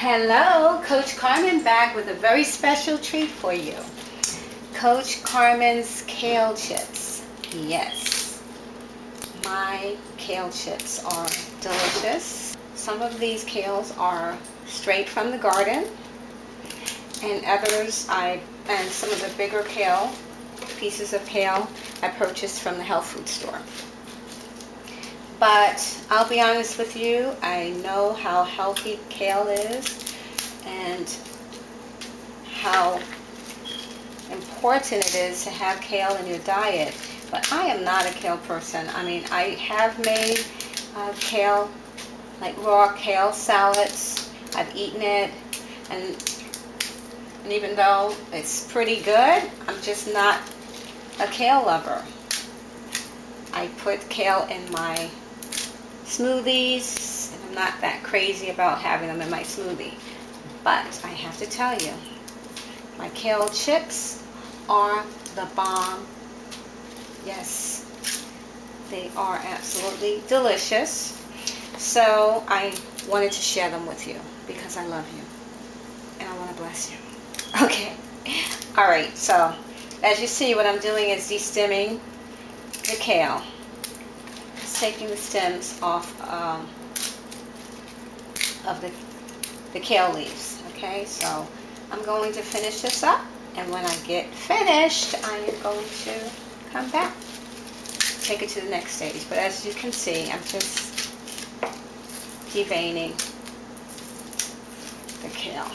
Hello, Coach Carmen back with a very special treat for you. Coach Carmen's kale chips. Yes, my kale chips are delicious. Some of these kales are straight from the garden, and others and some of the bigger kale, pieces of kale, I purchased from the health food store. But I'll be honest with you, I know how healthy kale is and how important it is to have kale in your diet. But I am not a kale person. I mean, I have made kale, like raw kale salads. I've eaten it, and even though it's pretty good, I'm just not a kale lover. I put kale in my smoothies, and I'm not that crazy about having them in my smoothie. But I have to tell you, my kale chips are the bomb. Yes, they are absolutely delicious. So I wanted to share them with you because I love you and I want to bless you. Okay, alright, so as you see, what I'm doing is de-stemming the kale. Taking the stems off of the kale leaves. Okay, so I'm going to finish this up, and when I get finished, I am going to come back, take it to the next stage. But as you can see, I'm just deveining the kale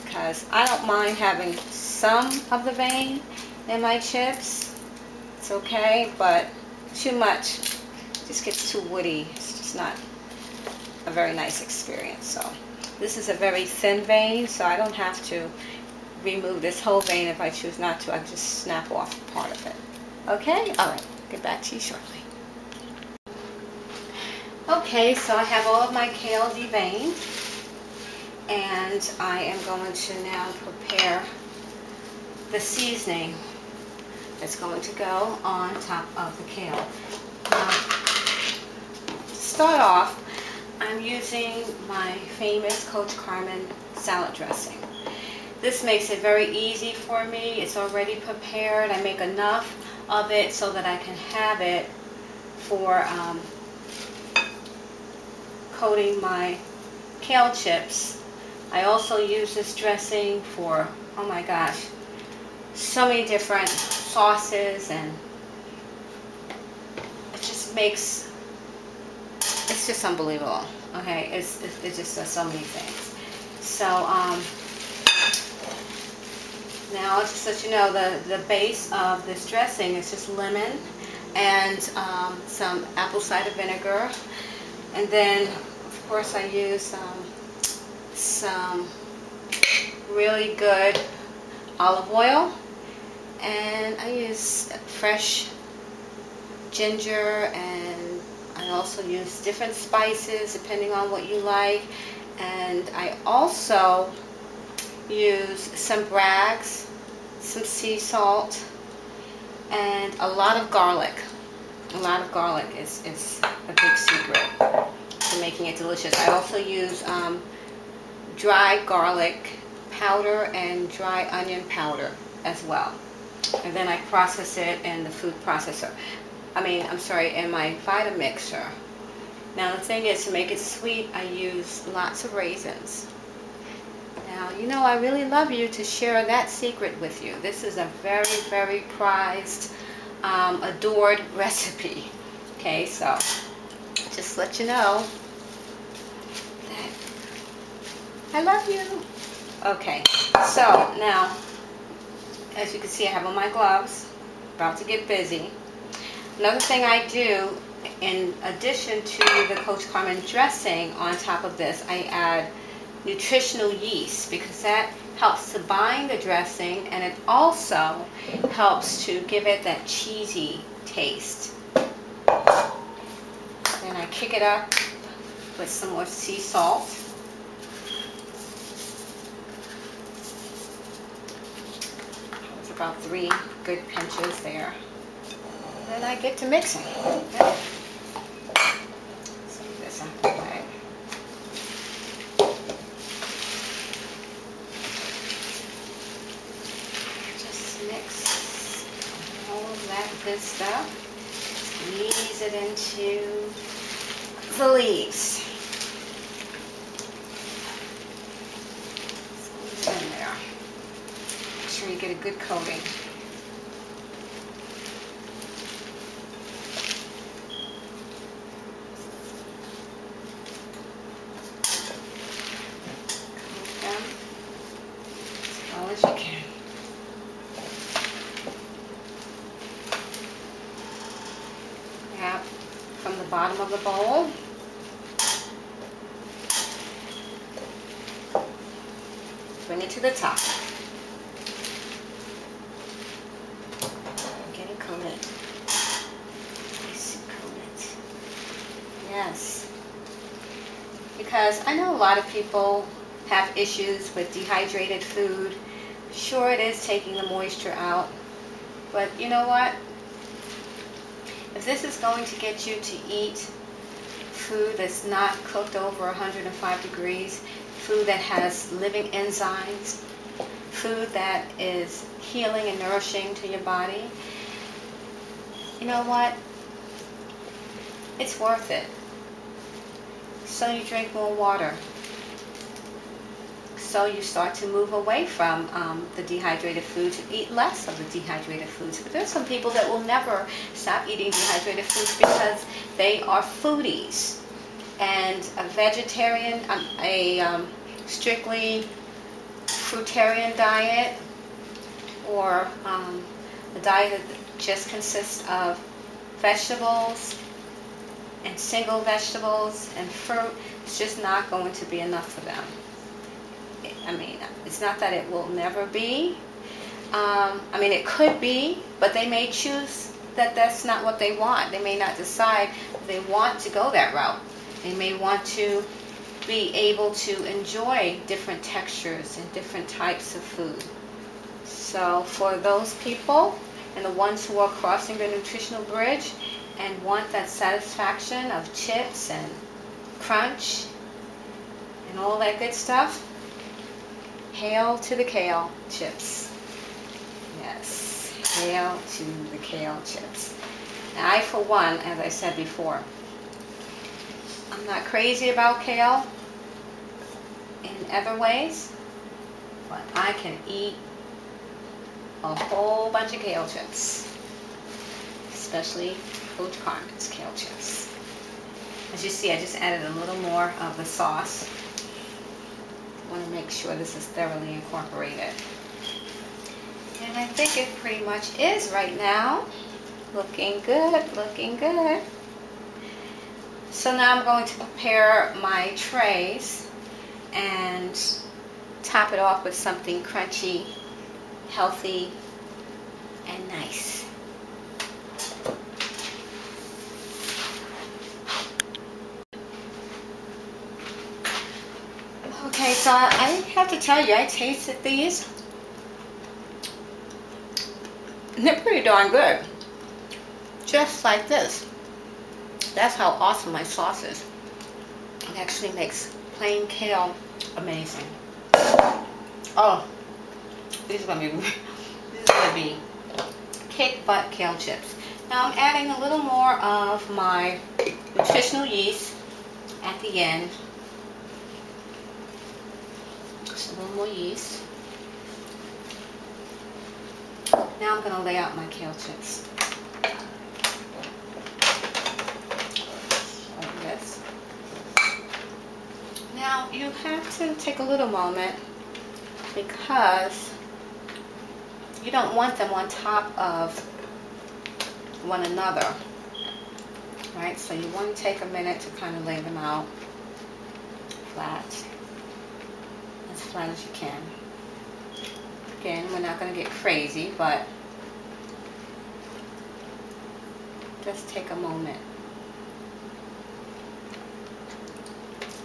because I don't mind having some of the vein in my chips. It's okay, but too much just gets too woody. It's just not a very nice experience. So this is a very thin vein, so I don't have to remove this whole vein if I choose not to. I just snap off part of it. Okay? Alright, get back to you shortly. Okay, so I have all of my kale deveined, and I am going to now prepare the seasoning that's going to go on top of the kale. Now, to start off, I'm using my famous Coach Carmen salad dressing. This makes it very easy for me. It's already prepared. I make enough of it so that I can have it for coating my kale chips. I also use this dressing for, oh my gosh, so many different sauces, and it just makes, it's just unbelievable. Okay, it just does so many things. So now I'll just let you know the base of this dressing is just lemon and some apple cider vinegar, and then of course I use some really good olive oil, and I use fresh ginger, and I also use different spices depending on what you like, and I also use some Bragg's, some sea salt, and a lot of garlic. A lot of garlic is a big secret to making it delicious. I also use dry garlic powder and dry onion powder as well. And then I process it in the food processor. In my Vitamixer. Now the thing is, to make it sweet, I use lots of raisins. Now, you know, I really love you to share that secret with you. This is a very, very prized, adored recipe. Okay, so just let you know that I love you. Okay, so now, as you can see, I have on my gloves, about to get busy. Another thing I do, in addition to the Coach Carmen dressing on top of this, I add nutritional yeast, because that helps to bind the dressing, and it also helps to give it that cheesy taste. Then I kick it up with some more sea salt. It's about 3 good pinches there. Then I get to mixing. Okay. Set this out of the way. good stuff. Squeeze it into the leaves. Squeeze it in there. Make sure you get a good coating. Coat them as well as you can. Grab from the bottom of the bowl. Bring it to the top. Get it coated. Nice and coated. Yes. Because I know a lot of people have issues with dehydrated food. Sure, it is taking the moisture out. But you know what? If this is going to get you to eat food that's not cooked over 105 degrees, food that has living enzymes, food that is healing and nourishing to your body, you know what? It's worth it. So you drink more water. So you start to move away from the dehydrated foods and eat less of the dehydrated foods. But there's some people that will never stop eating dehydrated foods because they are foodies. And a vegetarian, a strictly fruitarian diet, or a diet that just consists of vegetables and single vegetables and fruit, it's just not going to be enough for them. I mean, it's not that it will never be. I mean, it could be, but they may choose that that's not what they want. They may not decide they want to go that route. They may want to be able to enjoy different textures and different types of food. So for those people and the ones who are crossing the nutritional bridge and want that satisfaction of chips and crunch and all that good stuff, hail to the kale chips. Yes, hail to the kale chips. Now, I, for one, as I said before, I'm not crazy about kale in other ways, but I can eat a whole bunch of kale chips, especially Coach Carmen's kale chips. As you see, I just added a little more of the sauce. I want to make sure this is thoroughly incorporated. And I think it pretty much is right now. Looking good, looking good. So now I'm going to prepare my trays and top it off with something crunchy, healthy, and nice. Okay, so I have to tell you, I tasted these. And they're pretty darn good. Just like this. That's how awesome my sauce is. It actually makes plain kale amazing. Oh, these are gonna be kick butt kale chips. Now I'm adding a little more of my nutritional yeast at the end. Just a little more yeast. Now I'm going to lay out my kale chips. Like this. Now you have to take a little moment because you don't want them on top of one another. Right? So you want to take a minute to kind of lay them out flat. As flat as you can. Again, we're not going to get crazy, but just take a moment.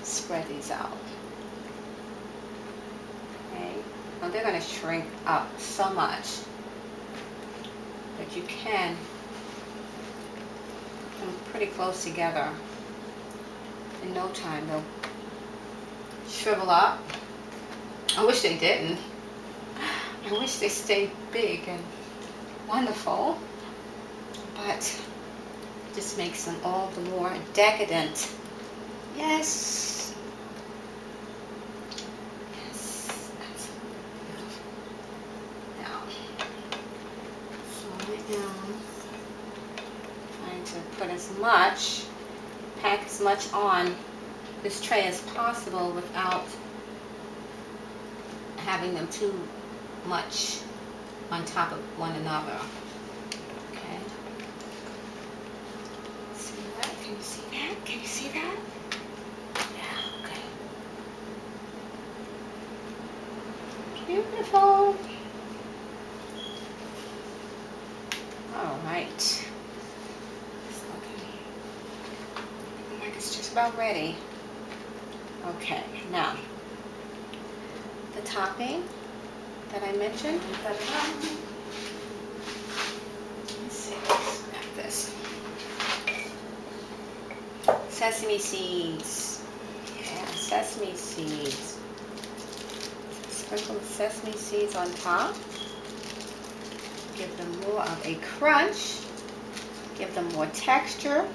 Spread these out. Okay? Now they're going to shrink up so much that you can put them pretty close together. In no time, they'll shrivel up. I wish they didn't. I wish they stayed big and wonderful. but just makes them all the more decadent. Yes. Yes. Absolutely beautiful. Now, slow it down. Trying to put as much, pack as much on this tray as possible without having them too much on top of one another. Okay. See that? Can you see that? Can you see that? Yeah, okay. Beautiful. All right. It's looking like it's just about ready. Okay, now the topping that I mentioned. Let's see, let's grab this. Sesame seeds. Yeah, sesame seeds. Sprinkle the sesame seeds on top. Give them more of a crunch. Give them more texture.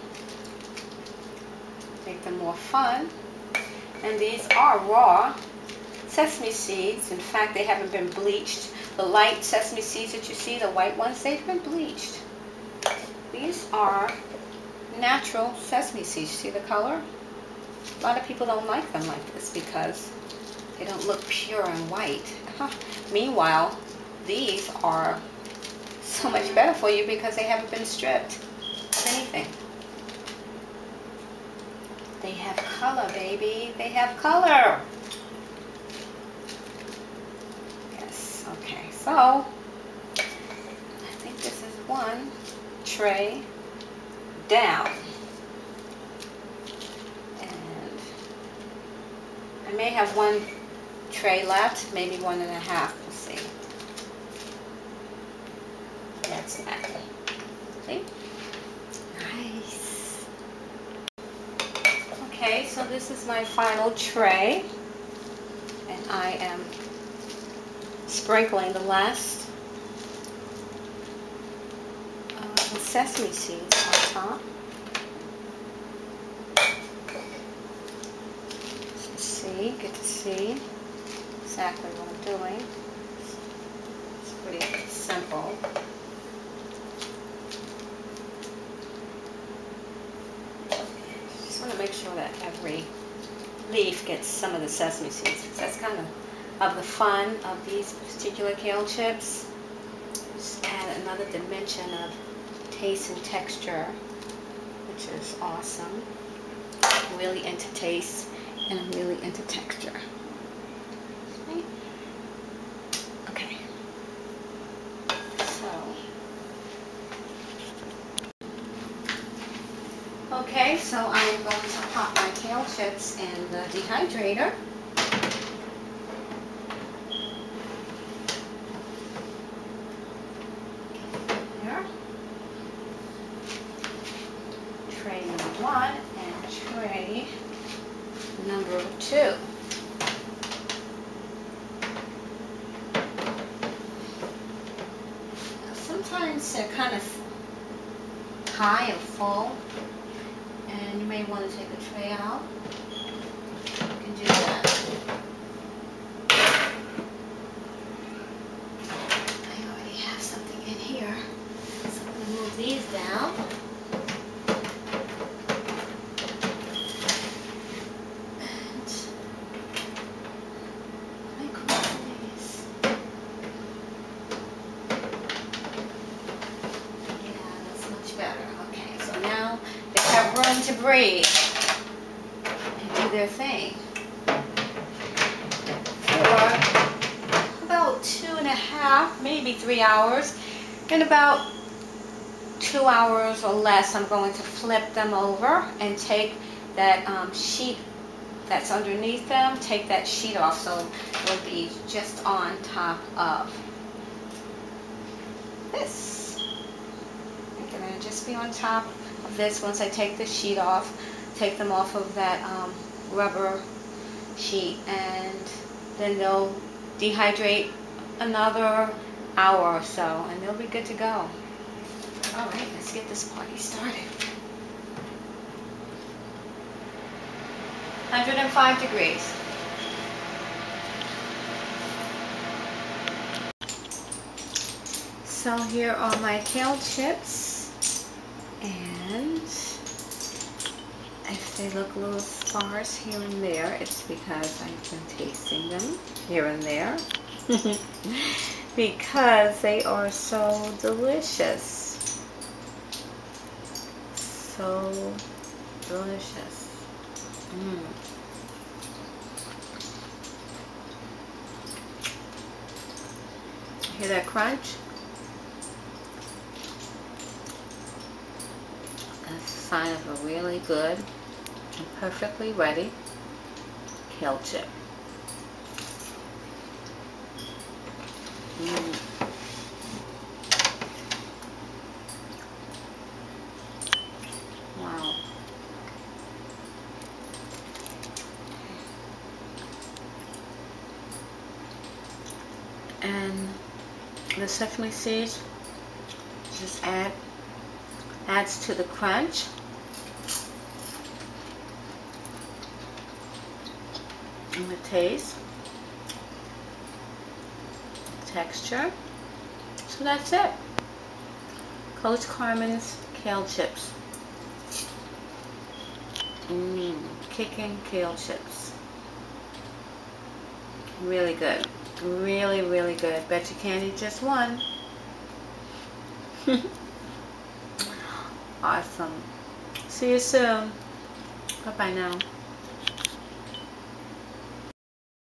Make them more fun. And these are raw sesame seeds. In fact, they haven't been bleached. The light sesame seeds that you see, the white ones, they've been bleached. These are natural sesame seeds. See the color? A lot of people don't like them like this because they don't look pure and white. Meanwhile, these are so much better for you because they haven't been stripped of anything. They have color, baby. They have color. Yes, okay. So, I think this is one tray down. And I may have one tray left, maybe 1.5. We'll see. That's that. See? Nice. Okay, so this is my final tray, and I am sprinkling the last sesame seeds on top. See, get to see exactly what I'm doing. It's pretty simple. Just want to make sure that every leaf gets some of the sesame seeds. That's kind of the fun of these particular kale chips. Just add another dimension of taste and texture, which is awesome. I'm really into taste and I'm really into texture. Okay. So I'm going to pop my kale chips in the dehydrator. Here. Tray number 1 and tray number 2. Now, sometimes they're kind of high or full, and you may want to take the tray out. You can do that. I already have something in here, so I'm going to move these down. Room to breathe and do their thing for about 2.5, maybe 3 hours. In about 2 hours or less, I'm going to flip them over and take that sheet that's underneath them, take that sheet off so it'll be just on top of this. It's going to just be on top of this. Once I take the sheet off, take them off of that rubber sheet, and then they'll dehydrate another hour or so, and they'll be good to go. Alright, let's get this party started. 105 degrees. So here are my kale chips, and if they look a little sparse here and there, it's because I've been tasting them here and there because they are so delicious. So delicious. Hear that crunch? That's a sign of a really good and perfectly ready kale chip. Wow. And the sesame seeds just adds to the crunch. And the taste, texture. So that's it. Coach Carmen's kale chips. Kicking kale chips. Really good. Really, really good. Bet you can't eat just one. Awesome. See you soon. Bye-bye now.